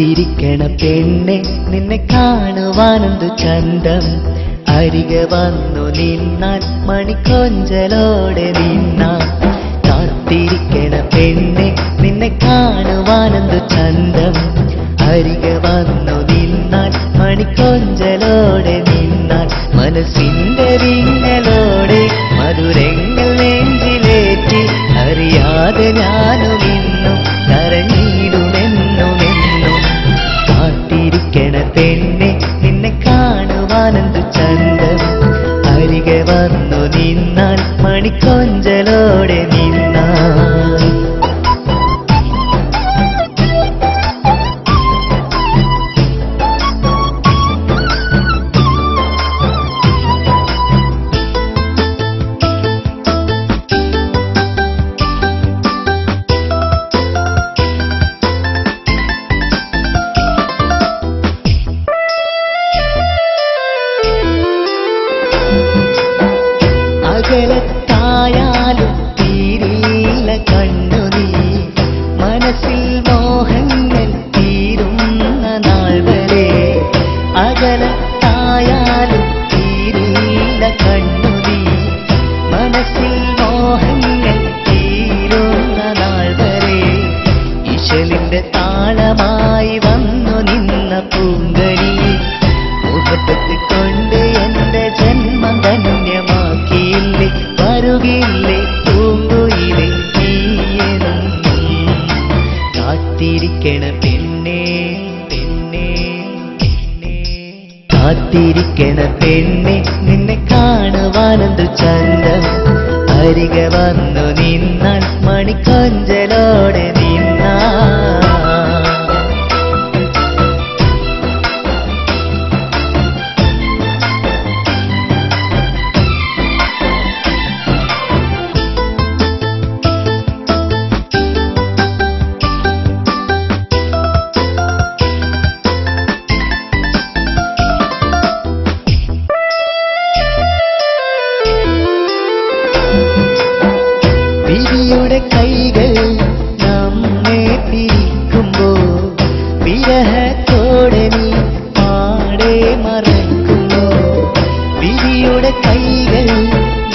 കാത്തിരിക്കണ പെണ്ണെ നിന്നെ കാണുവാനെന്തു ചന്തം. അരികെ വന്നു നിന്നാൽ മണിക്കൊഞ്ചലോടെ നിന്നാൽ. കാത്തിരിക്കണ പെണ്ണെ നിന്നെ കാണുവാനെന്തു ചന്തം. അരികെ വന്നു നിന്നാൽ മണിക്കൊഞ്ചലോടെ നിന്നാൽ. മനസ്സിന്റെ വിങ്ങലോടെ മധുരങ്ങൾ നെഞ്ചിലേറ്റി അറിയാതെ ഞാനും ഇന്നും കരഞ്ഞിടുമെന്നുമെന്നും. കാത്തിരിക്കണ പെണ്ണെ നിന്നെ കാണുവാനെന്തു ചന്തം. അരികെ വന്നു നിന്നാൽ മണിക്കൊഞ്ചലോടെ നിന്നാൽ. അകലത്തായാലും തീരില്ല കണ്ണുനീ. മനസ്സിൽ മോഹങ്ങൾ തീരുന്ന നാൾ വരെ. അകലത്തായാലും തീരില്ല കണ്ണുനീ. മനസ്സിൽ മോഹങ്ങൾ തീരുന്ന നാൾ വരെ. ഇശലിന്റെ താളമായി വന്നു നിന്ന പൂങ്കനി മുഖത്ത് കൊണ്ട് എന്റെ ജന്മം ധന്യമാക്കിയില്ലേ. വരുകില്ലേ പൂങ്കുയിലെ നീയെന്നും. കാത്തിരിക്കണ പെണ്ണേ പെണ്ണേ പെണ്ണേ. കാത്തിരിക്കണ പെണ്ണെ നിന്നെ കാണുവാനെന്തു ചന്തം. അരികെ വന്നു നിന്നാൽ മണിക്കൊഞ്ചലോടെ നിന്നാൽ. വിധിയുടെ കൈകൾ നമ്മെ പിരിക്കുമ്പോൾ വിരഹത്തോടെ നീ പാടെ മറക്കുന്നു. വിധിയുടെ കൈകൾ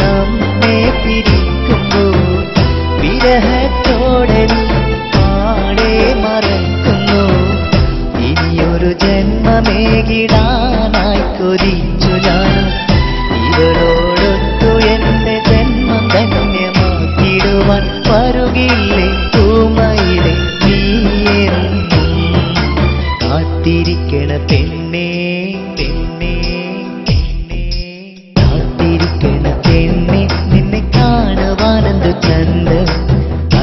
നമ്മെ പിരിക്കുമ്പോൾ വിരഹത്തോടെ നീ പാടെ മറക്കുന്നു. ഇനിയൊരു ജന്മമേകിടാനായി കൊതിച്ചു ഞാൻ. ഇവളോടൊത്തു എന്റെ ജന്മം ധന്യമാക്കിടുവാൻ വരുകില്ലേ പൂമയിലെ നീയെന്നും. കാത്തിരിക്കണ പെണ്ണേ പെണ്ണേ പെണ്ണേ. കാത്തിരിക്കണ പെണ്ണെ നിന്നെ കാണുവാനെന്തു ചന്തം.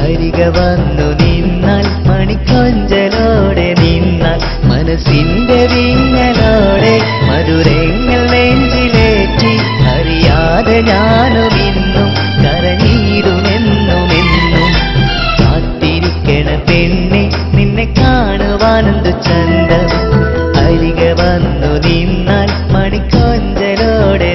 അരികെ വന്നു നിന്നാൽ മണിക്കൊഞ്ചലോടെ നിന്നാൽ. മനസ്സിന്റെ വിങ്ങലോടെ മധുരങ്ങൾ നെഞ്ചിലേറ്റി അറിയാതെ ഞാനും ഇന്നും കരഞ്ഞിടുമെന്നുമെന്നും. കാത്തിരിക്കണ പെണ്ണെ നിന്നെ കാണുവാനെന്തു ചന്തം. അരികെ വന്നു നിന്നാൽ മണിക്കൊഞ്ചലോടെ